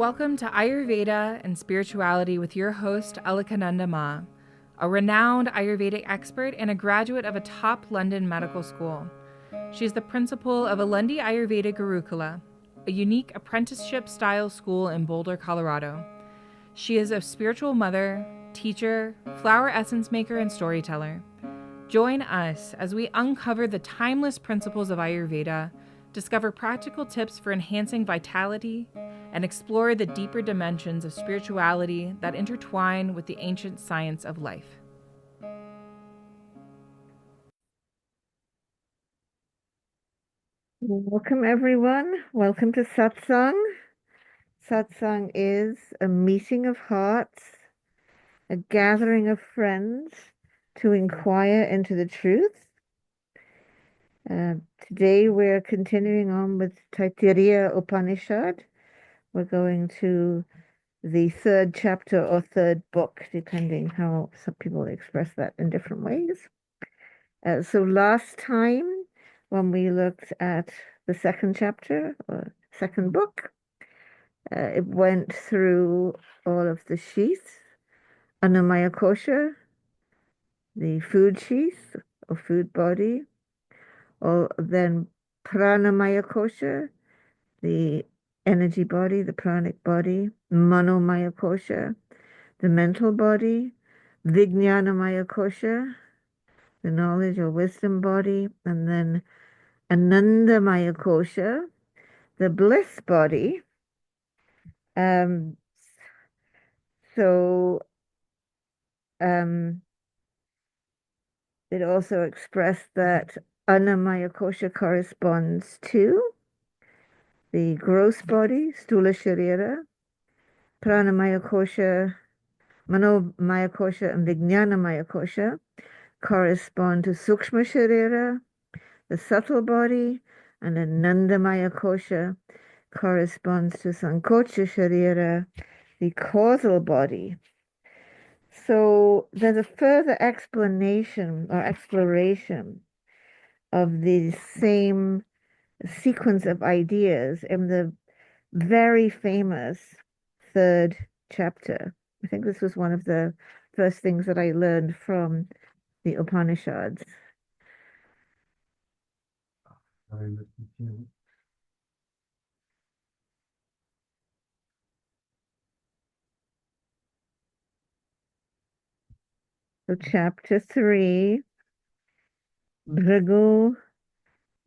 Welcome to Ayurveda and Spirituality with your host, Alakananda Ma, a renowned Ayurvedic expert and a graduate of a top London medical school. She is the principal of Alundi Ayurveda Gurukula, a unique apprenticeship-style school in Boulder, Colorado. She is a spiritual mother, teacher, flower essence maker, and storyteller. Join us as we uncover the timeless principles of Ayurveda, discover practical tips for enhancing vitality, and explore the deeper dimensions of spirituality that intertwine with the ancient science of life. Welcome, everyone. Welcome to Satsang. Satsang is a meeting of hearts, a gathering of friends to inquire into the truth. Today, we're continuing on with Taittirīrya Upanishad. We're going to the third chapter or third book, depending how some people express that in different ways. So last time, when we looked at the second chapter or second book, it went through all of the sheaths, Annamaya kosha, the food sheath or food body, or then Pranamaya kosha, the energy body, the pranic body, Manomaya kosha, the mental body, Vijnanamaya kosha, the knowledge or wisdom body, and then Anandamaya kosha, the bliss body. It also expressed that Annamaya kosha corresponds to the gross body, Stula Sharira, Pranamaya kosha, Manomaya kosha, and Vijnanamaya kosha correspond to Sukshma Sharira, the subtle body, and Anandamaya kosha corresponds to Sankocha Sharira, the causal body. So there's a further explanation or exploration of the same sequence of ideas in the very famous third chapter. I think this was one of the first things that I learned from the Upanishads. So chapter 3, Bhrigu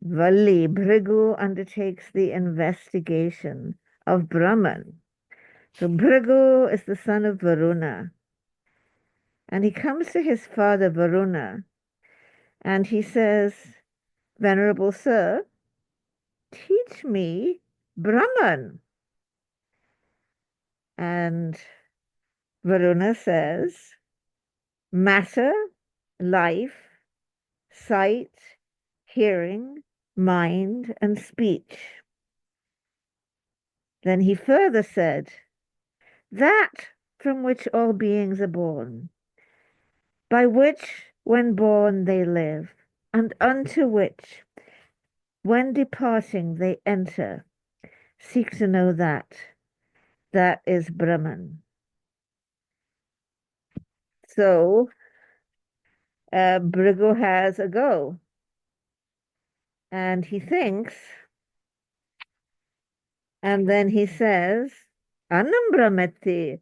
Valli. Bhrigu undertakes the investigation of Brahman. So Bhrigu is the son of Varuna. And he comes to his father Varuna and he says, Venerable Sir, teach me Brahman. And Varuna says, matter, life, sight, hearing, mind, and speech. Then he further said, that from which all beings are born, by which when born they live, and unto which when departing they enter, seek to know that. That is Brahman. So Bhrigu has a go. And he thinks, and then he says, Anam Brahmati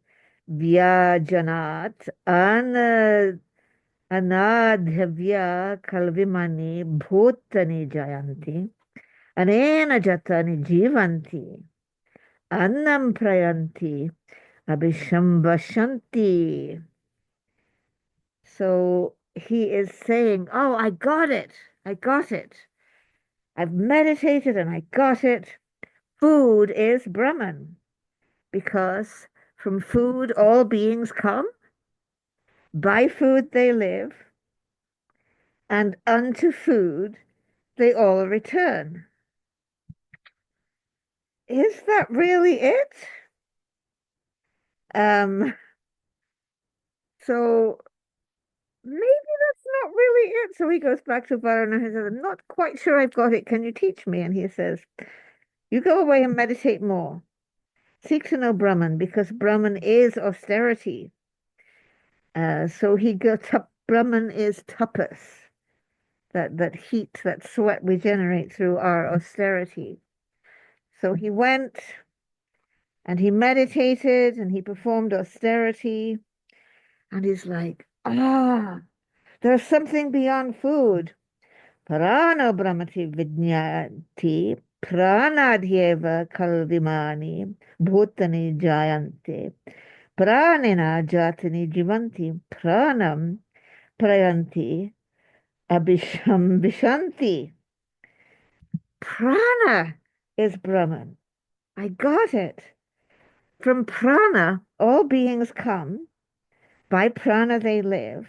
Vyajanat Anadhavya Kalvimani Bhutani Jayanti Anena Jatani Jivanti Annam Prayanti Abhishambashanti. So he is saying, oh, I got it. I got it. I've meditated and I got it. Food is Brahman, because from food all beings come, by food they live, and unto food they all return. Is that really it? So maybe that's not really it. So he goes back to Varuna and says, I'm not quite sure I've got it. Can you teach me? And he says, you go away and meditate more. seek to know Brahman, because Brahman is austerity. So he goes up. Brahman is tapas, that heat, that sweat we generate through our austerity. So he went and he meditated and he performed austerity, and he's like, there's something beyond food. Prana brahmati vijnati pranadhyeva kalvimani bhutani jayante pranena jatani jivanti pranam prayanti abhisham vishanti. Prana is Brahman. I got it. From prana, all beings come. By prana they live,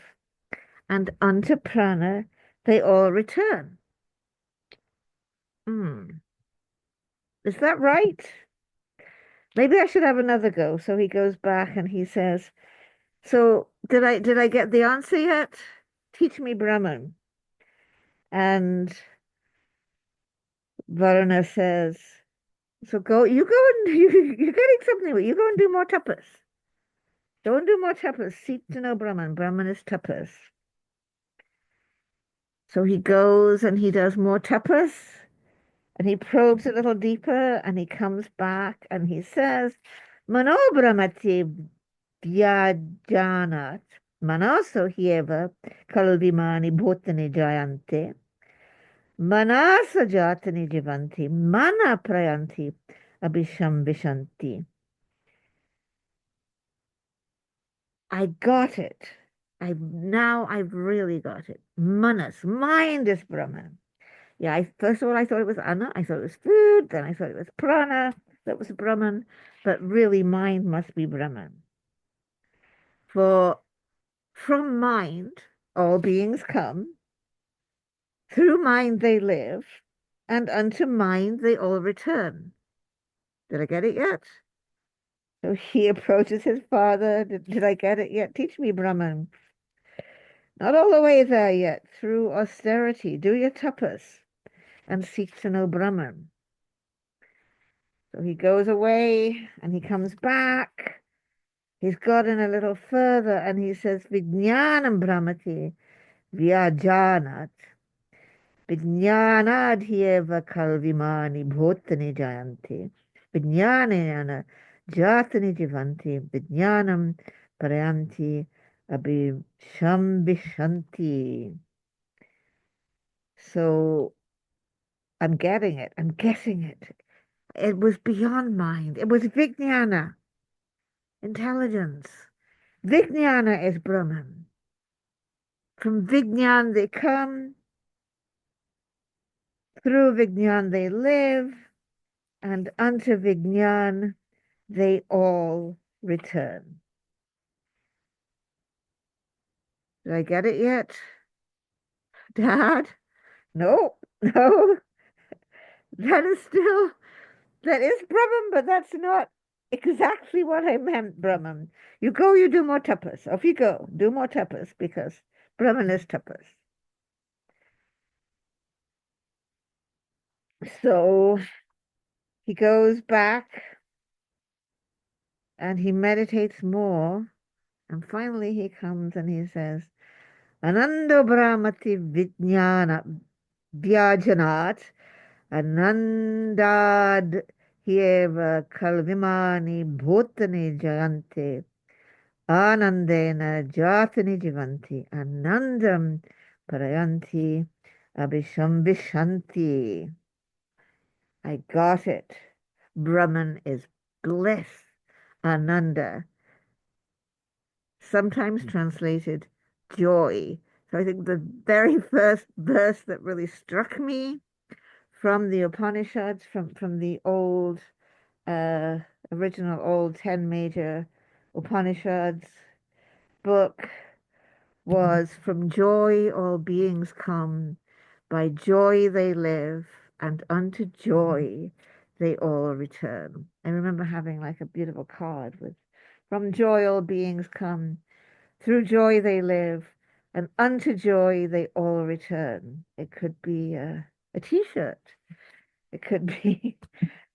and unto prana they all return. Is that right? Maybe I should have another go. So he goes back and he says, so did I get the answer yet? Teach me Brahman. And Varuna says, so you go and you're getting something. You go and do more tapas. Go and do more tapas. Seek to know Brahman. Brahman is tapas. So he goes and he does more tapas. And he probes a little deeper and he comes back and he says, Mano Brahmati Vyajanat Manaso Hieva Kalvimani Bhutani Jayante Manasa Jatani Jivanti Mana Prayanti Abhisham Vishanti. I got it. I've really got it. Manas, mind is Brahman. Yeah, first of all, I thought it was Anna. I thought it was food. Then I thought it was prana. That was Brahman. But really, mind must be Brahman. For from mind, all beings come. Through mind they live. And unto mind they all return. Did I get it yet? So he approaches his father. Did I get it yet? Teach me Brahman. Not all the way there yet. Through austerity. Do your tapas. And seek to know Brahman. So he goes away and he comes back. He's gotten a little further and he says, Vijnanam Brahmati Vyajanat Vijnanadhyeva Kalvimani Bhutani Jayanti Vijnanena Jatani Jivanti Vijnanam Parayanti Abhisham Vishanti. So I'm getting it. I'm getting it. It was beyond mind. It was Vijnana, intelligence. Vijnana is Brahman. From Vijnan they come, through Vijnan they live, and unto Vijnan they all return. Did I get it yet? Dad? No, no. That is Brahman, but that's not exactly what I meant, Brahman. You go, you do more tapas. Off you go, do more tapas, because Brahman is tapas. So he goes back and he meditates more. And finally he comes and he says, Ananda Brahmati Vijnana Vyajanat Anandad Hieva Kalvimani Bhutani Jayante Anandena Jatani Jivanti Anandam Parayanti Abhisham Vishanti. I got it. Brahman is bliss, Ananda, sometimes translated joy. So I think the very first verse that really struck me from the Upanishads, from the old, original old 10 major Upanishads book, was from joy all beings come, by joy they live, and unto joy they all return. I remember having like a beautiful card with, from joy all beings come, through joy they live, and unto joy they all return. It could be a t-shirt. It could be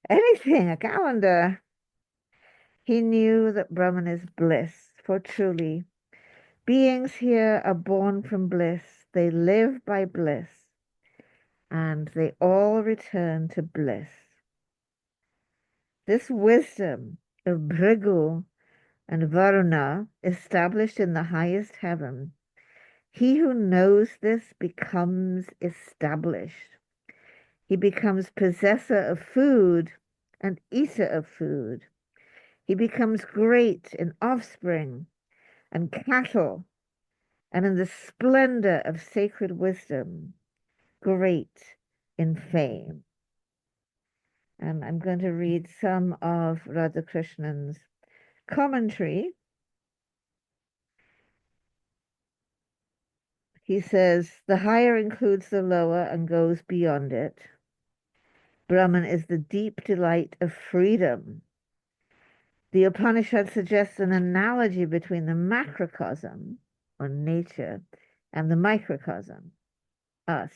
anything, a calendar. He knew that Brahman is bliss, for truly, beings here are born from bliss. They live by bliss, and they all return to bliss. This wisdom of Bhrigu and Varuna, established in the highest heaven, he who knows this becomes established. He becomes possessor of food and eater of food. He becomes great in offspring and cattle and in the splendor of sacred wisdom, great in fame. And I'm going to read some of Radhakrishnan's commentary. He says, the higher includes the lower and goes beyond it. Brahman is the deep delight of freedom. The Upanishad suggests an analogy between the macrocosm, or nature, and the microcosm, us.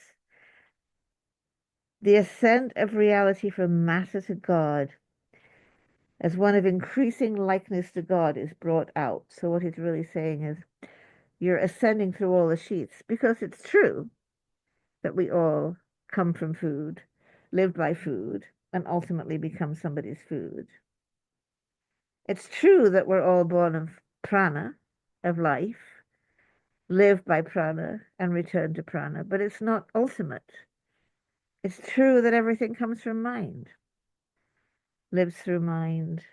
The ascent of reality from matter to God as one of increasing likeness to God is brought out. So what he's really saying is you're ascending through all the sheets, because it's true that we all come from food, live by food, and ultimately become somebody's food. It's true that we're all born of prana, of life, live by prana, and return to prana, but it's not ultimate. It's true that everything comes from mind, lives through mind,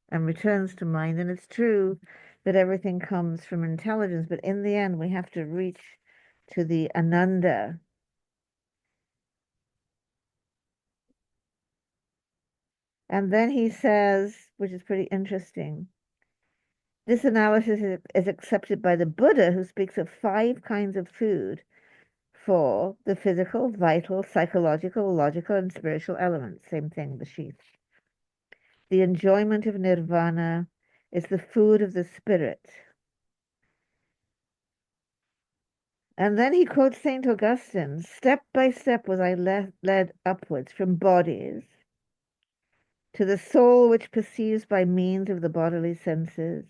and returns to mind. And it's true that everything comes from intelligence, but in the end, we have to reach to the Ananda. And then he says, which is pretty interesting, this analysis is accepted by the Buddha, who speaks of 5 kinds of food for the physical, vital, psychological, logical, and spiritual elements. Same thing, the sheath. The enjoyment of nirvana is the food of the spirit. And then he quotes St. Augustine, step by step was I led upwards from bodies to the soul which perceives by means of the bodily senses,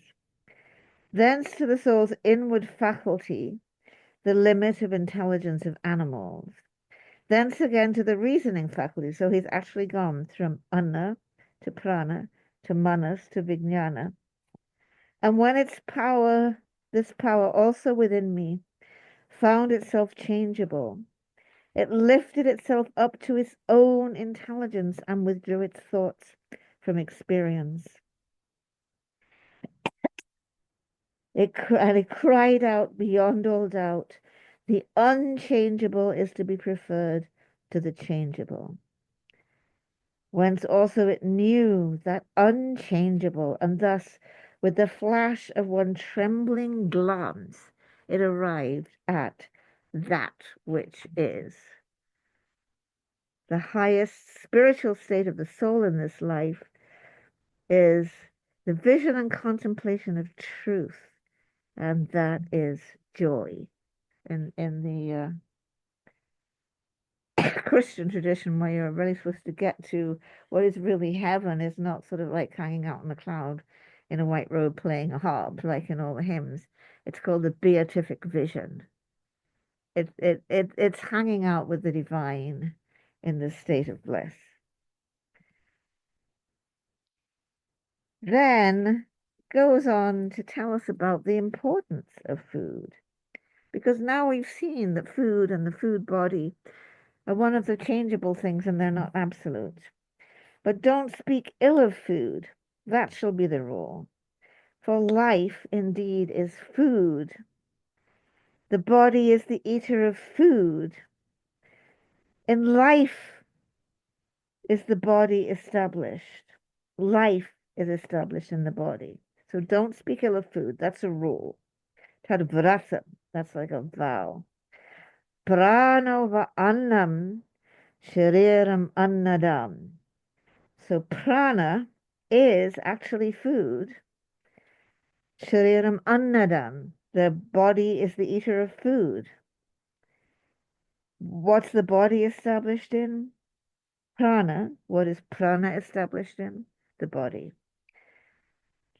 thence to the soul's inward faculty, the limit of intelligence of animals, thence again to the reasoning faculty. So he's actually gone from anna to prana to manas to vijnana. And when its power, this power also within me, found itself changeable, it lifted itself up to its own intelligence and withdrew its thoughts from experience. It cried out beyond all doubt, the unchangeable is to be preferred to the changeable. Whence also it knew that unchangeable, and thus, with the flash of one trembling glance, it arrived at that which is. The highest spiritual state of the soul in this life is the vision and contemplation of truth, and that is joy. In the Christian tradition, where you're really supposed to get to what is really heaven, is not sort of like hanging out in the cloud in a white robe playing a harp like in all the hymns. It's called the beatific vision. It's hanging out with the divine in this state of bliss. Then goes on to tell us about the importance of food, because now we've seen that food and the food body are one of the changeable things, and they're not absolute. But don't speak ill of food, that shall be the rule. For life indeed is food. The body is the eater of food. In life is the body established. Life is established in the body. So don't speak ill of food, that's a rule. Tadvrata, that's like a vow. Prano va annam shariram annadam. So prana is actually food. Shariram annadam. The body is the eater of food. What's the body established in? Prana. What is prana established in? The body.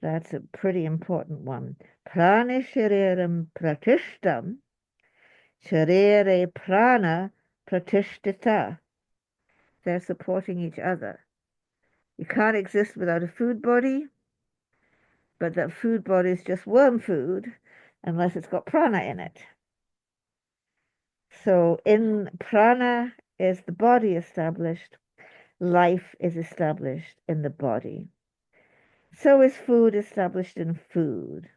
That's a pretty important one. Prana shariram pratishtam, sharire prana pratishtita. They're supporting each other. You can't exist without a food body, but that food body is just worm food unless it's got prana in it. So in prana is the body established, life is established in the body. So is food established in food.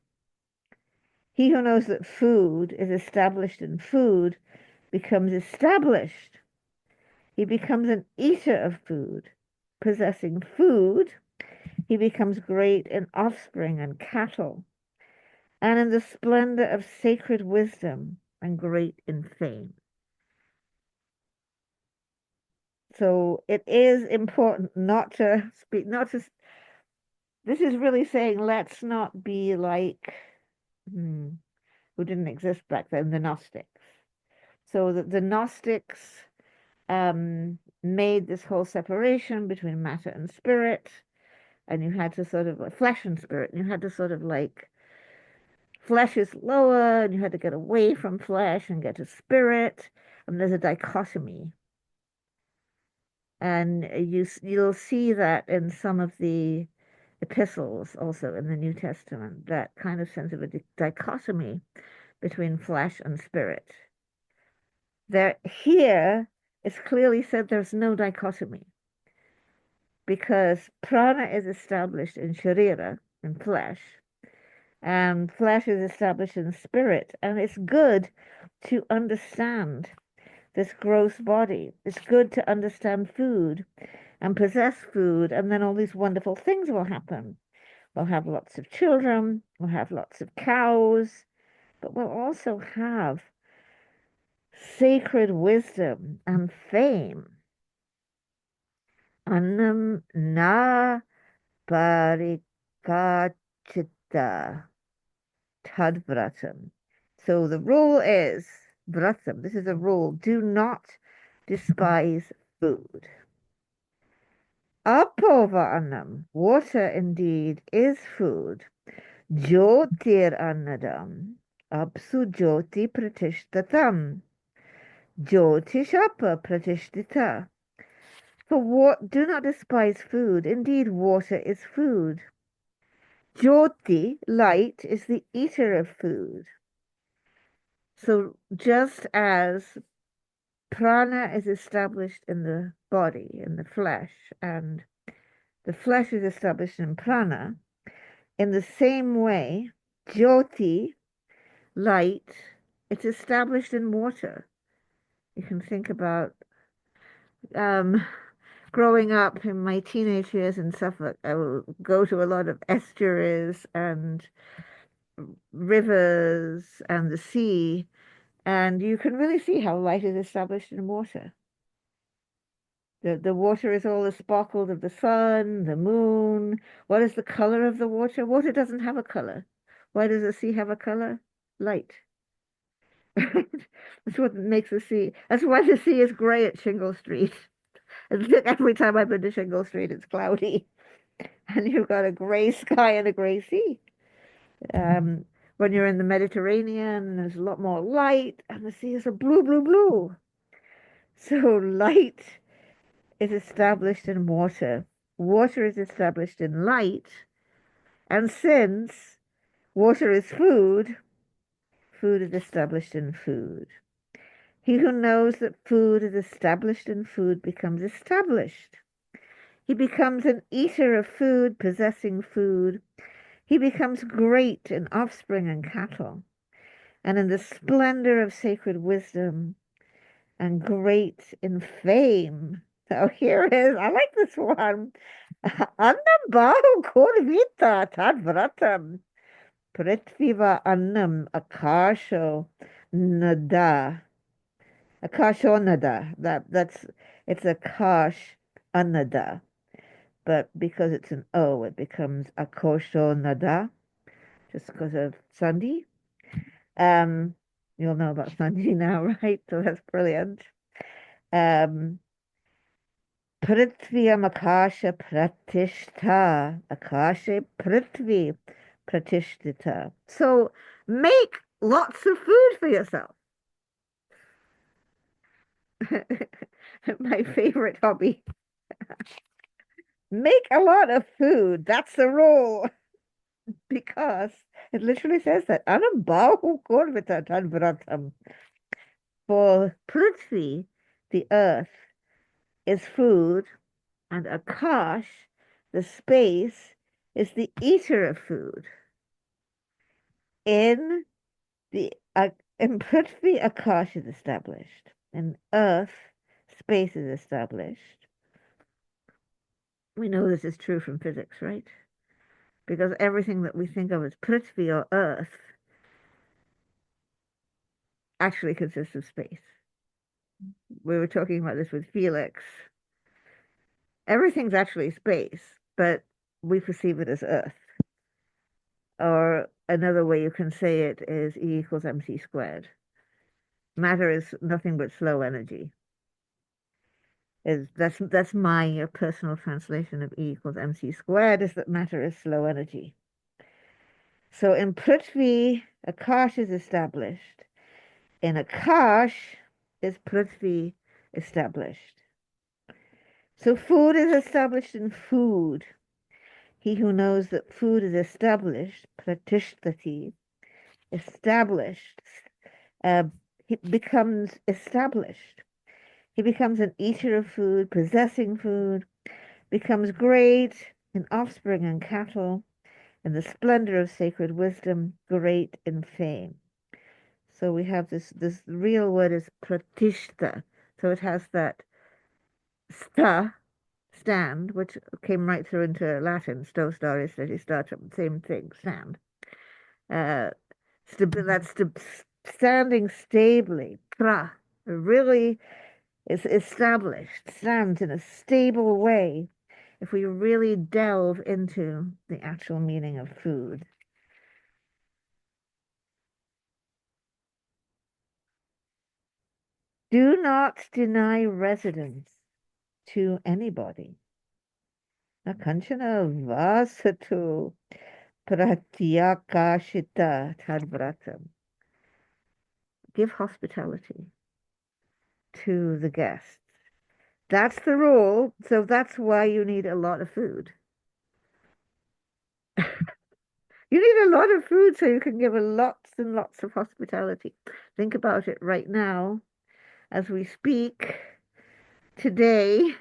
He who knows that food is established in food becomes established. He becomes an eater of food. Possessing food, he becomes great in offspring and cattle, and in the splendor of sacred wisdom, and great in fame. So it is important not to speak, not to, this is really saying let's not be like, who didn't exist back then, the Gnostics. So the Gnostics made this whole separation between matter and spirit, and you had to sort of like flesh and spirit, and you had to sort of like flesh is lower, and you had to get away from flesh and get to spirit, and there's a dichotomy. And you'll see that in some of the epistles, also in the New Testament, that kind of sense of a dichotomy between flesh and spirit. There, here, it's clearly said there's no dichotomy because prana is established in sharira, in flesh, and flesh is established in spirit. And it's good to understand this gross body. It's good to understand food and possess food, and then all these wonderful things will happen. We'll have lots of children, we'll have lots of cows, but we'll also have sacred wisdom and fame. Annam na parikachita tadvratam. So the rule is, vratam, this is a rule, do not despise food. Apova annam, water indeed is food. Jyotir annadam, apsu jyoti pratishtatam. Jyotishapa pratishtita. For what? Do not despise food. Indeed, water is food. Jyoti, light, is the eater of food. So just as prana is established in the body, in the flesh, and the flesh is established in prana, in the same way, jyoti, light, it's established in water. You can think about growing up in my teenage years in Suffolk, I will go to a lot of estuaries and rivers and the sea, and you can really see how light is established in water. The water is all the sparkles of the sun, the moon. What is the color of the water? Water doesn't have a color. Why does the sea have a color? Light. That's what makes the sea. That's why the sea is gray at Shingle Street. Every time I've been to Shingle Street, it's cloudy, and you've got a gray sky and a gray sea. When you're in the Mediterranean, there's a lot more light, and the sea is a blue, blue, blue. So light is established in water. Water is established in light, and since water is food, food is established in food. He who knows that food is established in food becomes established. He becomes an eater of food, possessing food. He becomes great in offspring and cattle, and in the splendor of sacred wisdom, and great in fame. So here is, I like this one. Annam bahu kurvita tadvratam. Pritviva annam akasho nada. Akasho nada. It's akash anada. But because it's an O, it becomes akosho nada, just because of Sandhi. You'll know about Sandhi now, right? So that's brilliant. Prithviyam akasha pratishta. Akasha prithvi pratishtita. So make lots of food for yourself. My favorite hobby. Make a lot of food. That's the rule. Because it literally says that. Anambahu korvita tadvratam. For Prithvi, the earth, is food, and Akash, the space, is the eater of food. In the in Prithvi, Akash is established. In earth, space is established. We know this is true from physics, right? Because everything that we think of as Prithvi or earth actually consists of space. We were talking about this with Felix. Everything's actually space, but we perceive it as earth. Or another way you can say it is E equals mc squared. Matter is nothing but slow energy. That's my personal translation of E equals mc squared, is that matter is slow energy. So in Prithvi, Akash is established. In Akash is Prithvi established. So food is established in food. He who knows that food is established, pratishtati, established, he becomes established. He becomes an eater of food, possessing food, becomes great in offspring and cattle, in the splendor of sacred wisdom, great in fame. So we have this real word is pratishta. So it has that stand, which came right through into Latin, sto, stare, steady, startum, same thing, stand. That's standing stably, really is established, stands in a stable way if we really delve into the actual meaning of food. Do not deny residence to anybody. Nakanchana vasatu pratyakashita tadvratam. Give hospitality to the guests. That's the rule, so that's why you need a lot of food. You need a lot of food so you can give lots and lots of hospitality. Think about it right now as we speak today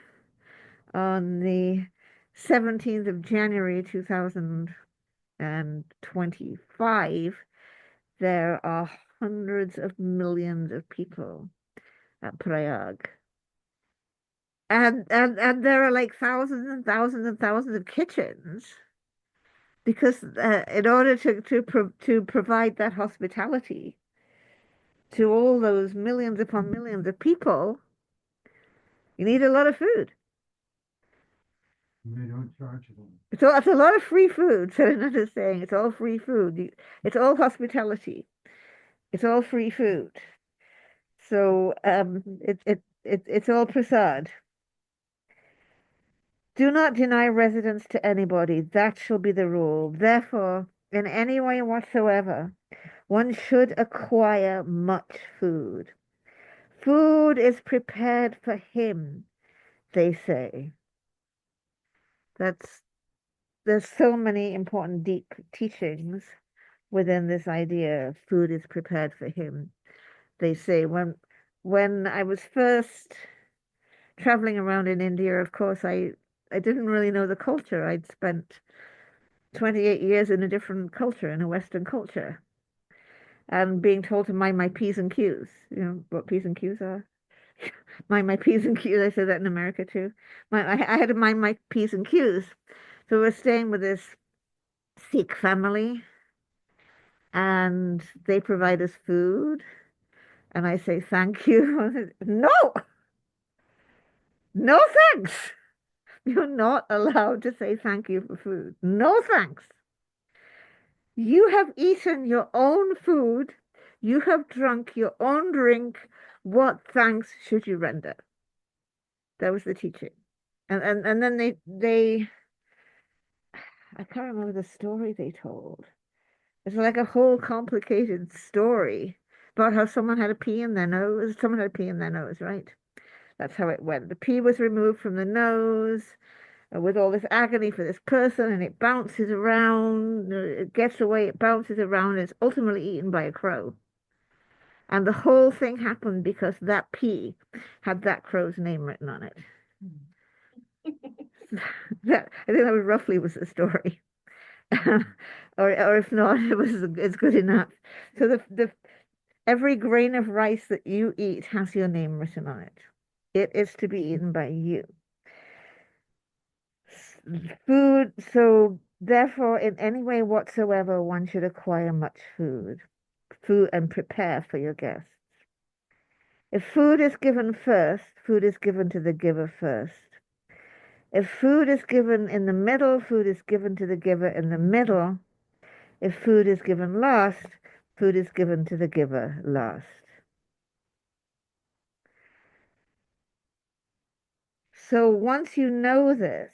on the 17th of January 2025. There are hundreds of millions of people at Prayag. And there are like thousands and thousands and thousands of kitchens because in order to provide that hospitality to all those millions upon millions of people, you need a lot of food. They don't charge them. So it's a lot of free food. So I'm just saying, it's all free food. It's all hospitality. It's all free food. So it's all prasad. Do not deny residence to anybody. That shall be the rule. Therefore, in any way whatsoever, one should acquire much food. Food is prepared for him, they say. There's so many important deep teachings within this idea of food is prepared for him. They say when I was first traveling around in India, of course, I didn't really know the culture. I'd spent 28 years in a different culture, in a Western culture, and being told to mind my P's and Q's. You know what P's and Q's are? Mind my P's and Q's. I said that in America too. I had to mind my P's and Q's. So we're staying with this Sikh family, and they provide us food, and I say thank you. No, no thanks. You're not allowed to say thank you for food. No thanks. You have eaten your own food. You have drunk your own drink. What thanks should you render? That was the teaching. And then they I can't remember the story they told. It's like a whole complicated story about how someone had a pea in their nose. Someone had a pea in their nose, right? That's how it went. The pea was removed from the nose with all this agony for this person, and it bounces around. It gets away, it bounces around, and it's ultimately eaten by a crow. And the whole thing happened because that pea had that crow's name written on it. That I think that was roughly was the story. Or if not, it's good enough. So the every grain of rice that you eat has your name written on it. It is to be eaten by you. Food, so therefore, in any way whatsoever, one should acquire much food and prepare for your guests. If food is given first, food is given to the giver first. If food is given in the middle, food is given to the giver in the middle. If food is given last, food is given to the giver last. So once you know this,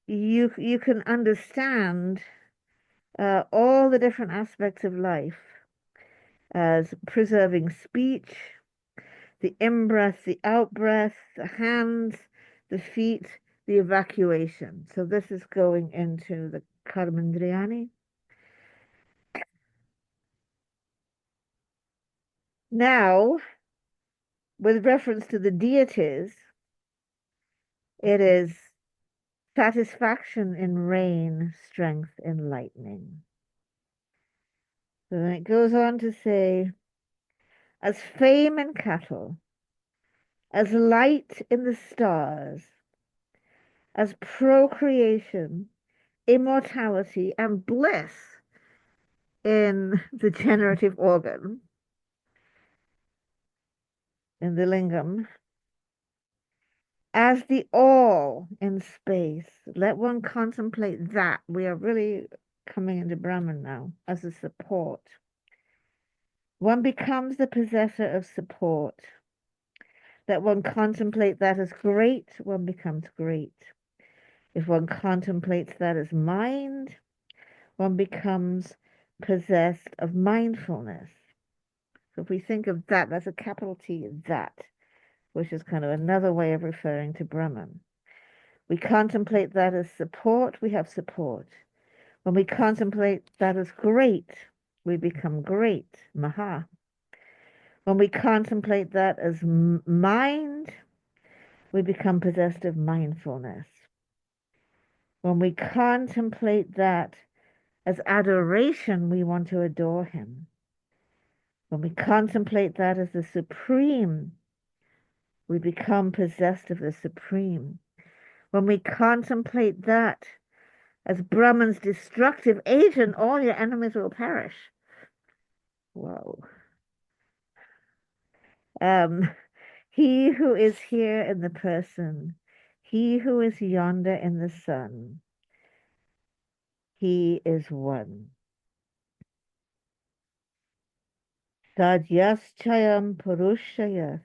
you can understand all the different aspects of life as preserving speech, the in-breath, the out-breath, the hands, the feet, the evacuation. So this is going into the Karmendriyani. Now, with reference to the deities, it is satisfaction in rain, strength in lightning. So then it goes on to say, as fame in cattle, as light in the stars, as procreation, immortality, and bliss in the generative organ, in the lingam, as the all in space. Let one contemplate that. We are really coming into Brahman now as a support. One becomes the possessor of support. That one contemplate that as great, one becomes great. If one contemplates that as mind, one becomes possessed of mindfulness. So if we think of that, that's a capital T, that, which is kind of another way of referring to Brahman. We contemplate that as support, we have support. When we contemplate that as great, we become great, Maha. When we contemplate that as mind, we become possessed of mindfulness. When we contemplate that as adoration, we want to adore him. When we contemplate that as the supreme, we become possessed of the supreme. When we contemplate that as Brahman's destructive agent, all your enemies will perish. Whoa. He who is here in the person, he who is yonder in the sun, he is one. Sadyaschayam purushaya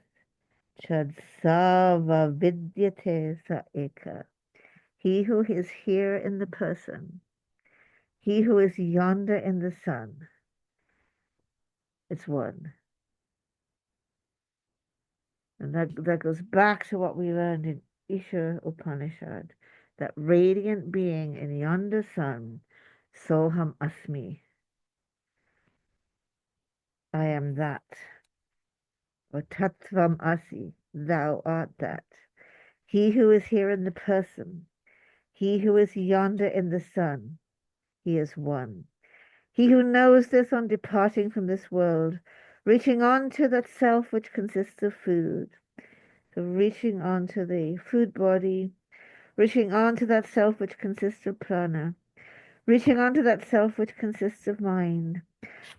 chad sava vidyate sa eka. He who is here in the person, he who is yonder in the sun, it's one. And that goes back to what we learned in Isha Upanishad, that radiant being in yonder sun, Soham Asmi. I am that. Or Tattvam Asi, thou art that. He who is here in the person, he who is yonder in the sun, he is one. He who knows this on departing from this world, reaching on to that self which consists of food, so reaching on to the food body, reaching on to that self which consists of prana, reaching on to that self which consists of mind,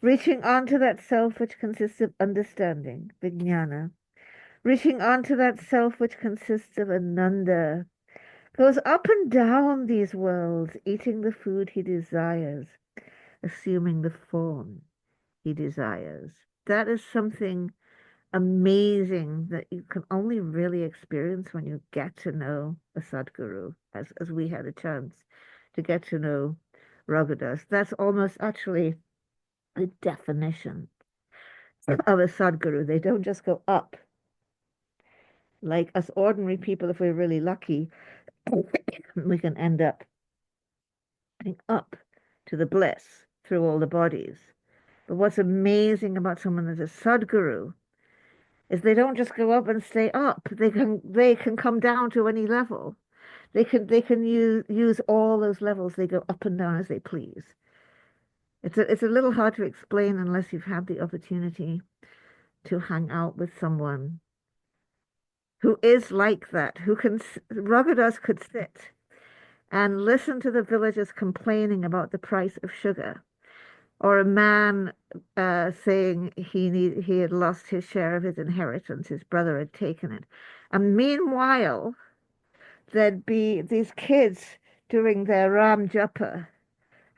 reaching on to that self which consists of understanding, vijnana, reaching on to that self which consists of ananda, goes up and down these worlds, eating the food he desires, assuming the form he desires. That is something amazing that you can only really experience when you get to know a Sadguru, as we had a chance to get to know Raghudas. That's almost actually the definition of a Sadguru. They don't just go up like us ordinary people. If we're really lucky, we can end up getting up to the bliss through all the bodies. But what's amazing about someone that's a Sadguru is they don't just go up and stay up. They can come down to any level. They can use all those levels. They go up and down as they please. It's a little hard to explain unless you've had the opportunity to hang out with someone who is like that, who can. Raghudas could sit and listen to the villagers complaining about the price of sugar, or a man saying he had lost his share of his inheritance, his brother had taken it, and meanwhile there'd be these kids doing their Ram Japa,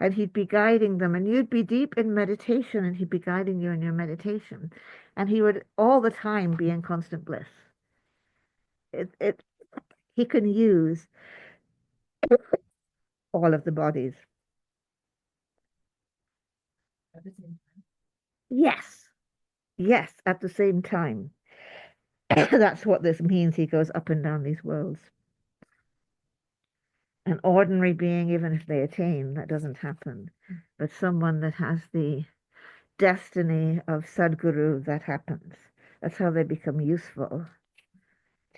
and he'd be guiding them, and you'd be deep in meditation, and he'd be guiding you in your meditation, and he would all the time be in constant bliss. He can use all of the bodies. Yes, yes, at the same time. That's what this means. He goes up and down these worlds. An ordinary being, even if they attain, that doesn't happen. But someone that has the destiny of Sadguru, that happens. That's how they become useful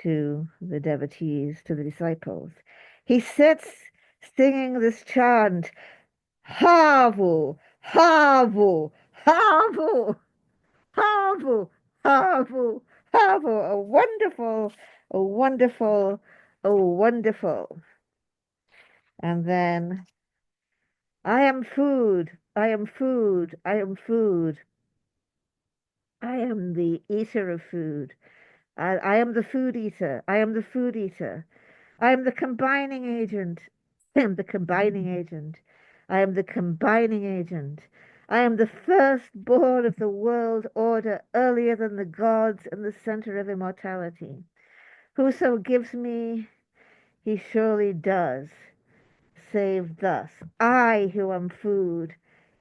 to the devotees, to the disciples. He sits singing this chant, Havu, Havu, Havu, Havu, Havu, Havu. A wonderful, a wonderful, a wonderful. And then, I am food, I am food, I am food. I am the eater of food. I am the food eater. I am the food eater. I am the combining agent. I am the combining agent. I am the combining agent. I am the firstborn of the world order, earlier than the gods and the center of immortality. Whoso gives me, he surely does, save thus. I, who am food,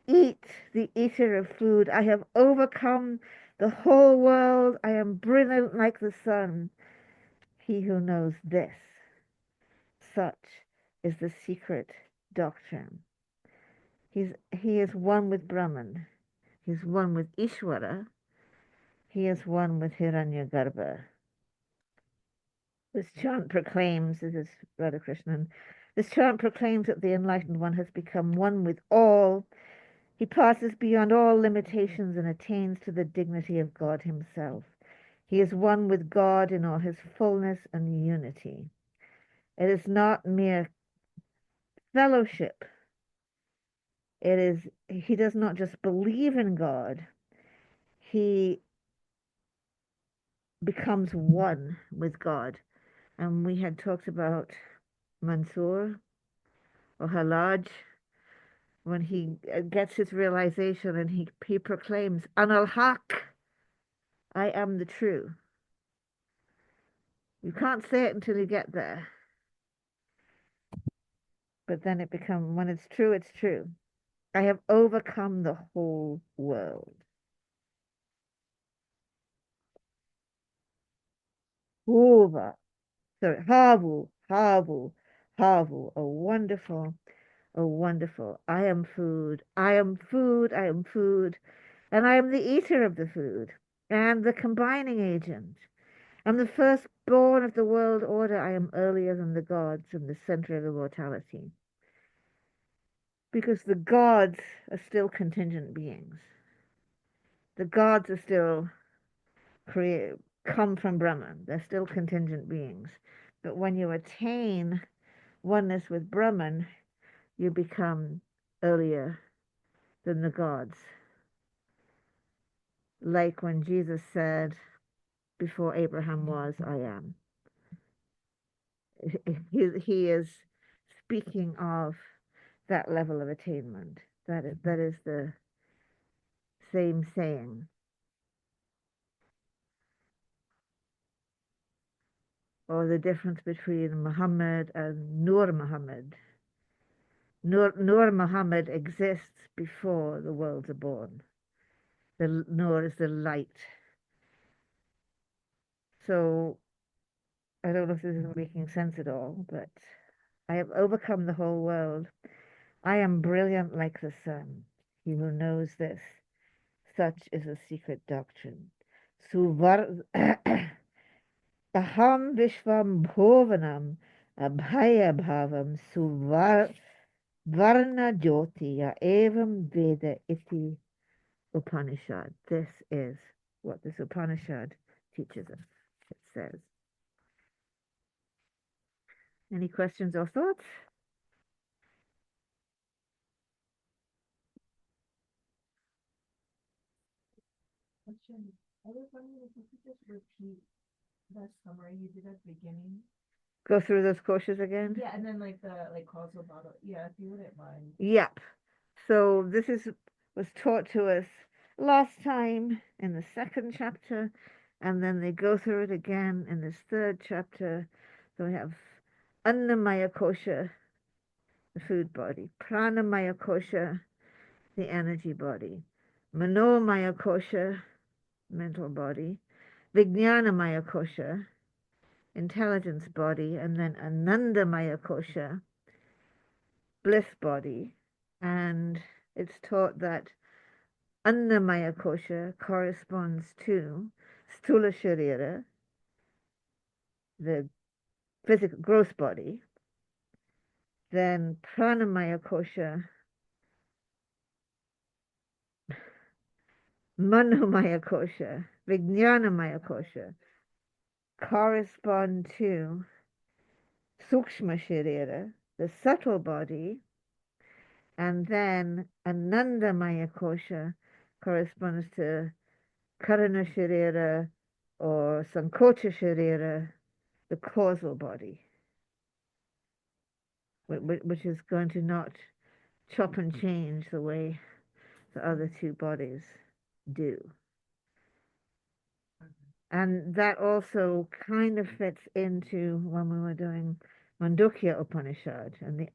eat the eater of food. I have overcome the whole world. I am brilliant like the sun. He who knows this, such is the secret doctrine. He is one with Brahman. He's one with Ishvara. He is one with Hiranyagarbha. This chant proclaims, this is Radhakrishnan, this chant proclaims that the enlightened one has become one with all. He passes beyond all limitations and attains to the dignity of God himself. He is one with God in all his fullness and unity. It is not mere fellowship. It is, he does not just believe in God, he becomes one with God. And we had talked about Mansoor or Halaj when he gets his realization and he proclaims, Anal Haq, I am the true. You can't say it until you get there. But then it becomes, when it's true, it's true. I have overcome the whole world. Hova, sorry, Havu, Havu, Havu, a wonderful, a wonderful. I am food, I am food, I am food, and I am the eater of the food, and the combining agent. I'm the firstborn of the world order. I am earlier than the gods and the center of immortality. Because the gods are still contingent beings. The gods are still come from Brahman. They're still contingent beings. But when you attain oneness with Brahman, you become earlier than the gods. Like when Jesus said, before Abraham was, I am. He is speaking of that level of attainment. That is the same saying. or the difference between Muhammad and Nur Muhammad. Nur Muhammad exists before the worlds are born. The Nur is the light. So I don't know if this is making sense at all, but I have overcome the whole world. I am brilliant like the sun. He who knows this, such is a secret doctrine. Suvar Aham Vishvam Bhovanam Abhaya Bhavam Varna Jyoti Ya Evam Veda Iti Upanishad. This is what this Upanishad teaches us. It says. Any questions or thoughts? Question. I was wondering if you could just repeat the summary you did at the beginning. Go through those koshas again? Yeah, and then like the causal bottle. Yeah, if you wouldn't mind. Yep. So this was taught to us last time in the second chapter, and then they go through it again in this third chapter. So we have Annamaya Kosha, the food body, Pranamaya Kosha, the energy body, Manomaya Kosha, mental body, Vijnanamaya Kosha, intelligence body, and then Anandamaya Kosha, bliss body. And it's taught that Annamaya Kosha corresponds to Stula Sharira, the physical gross body. Then Pranamaya Kosha, Manomaya Kosha, Vijnanamaya Kosha correspond to Sukshma Sharira, the subtle body. And then Anandamaya Kosha corresponds to Karana Sharira or Sankocha Sharira, the causal body, which is going to not chop and change the way the other two bodies do. And that also kind of fits into when we were doing Mandukya Upanishad and the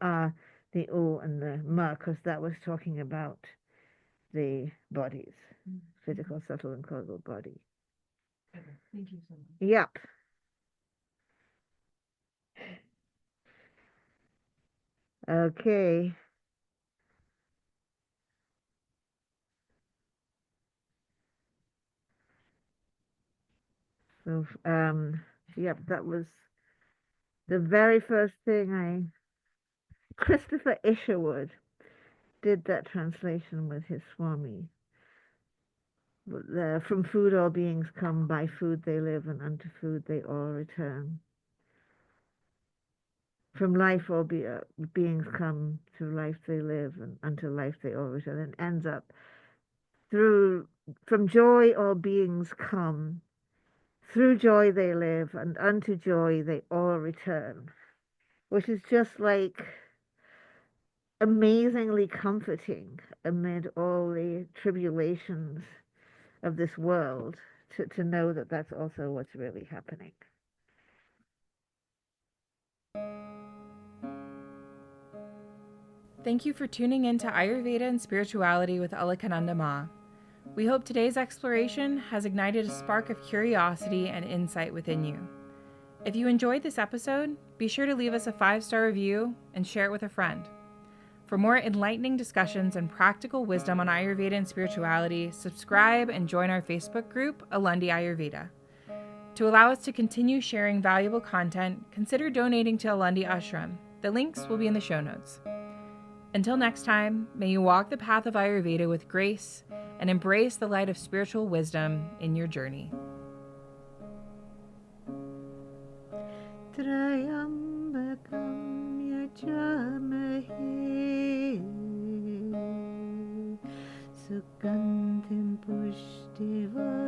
the U, and the Ma, because that was talking about the bodies, physical, subtle, and causal body. Okay, thank you so much. Yep. Okay. So, yep, that was the very first thing Christopher Isherwood did that translation with his Swami. From food all beings come, by food they live, and unto food they all return. From life all beings come, through life they live, and unto life they all return. And ends up from joy all beings come, through joy they live, and unto joy they all return. Which is just like amazingly comforting amid all the tribulations of this world, to know that that's also what's really happening. Thank you for tuning in to Ayurveda and Spirituality with Alakananda Ma. We hope today's exploration has ignited a spark of curiosity and insight within you. If you enjoyed this episode, be sure to leave us a 5-star review and share it with a friend. For more enlightening discussions and practical wisdom on Ayurveda and spirituality, subscribe and join our Facebook group, Alundi Ayurveda. To allow us to continue sharing valuable content, consider donating to Alundi Ashram. The links will be in the show notes. Until next time, may you walk the path of Ayurveda with grace and embrace the light of spiritual wisdom in your journey. Trayambakam yajamahe Sugandhim pushtiva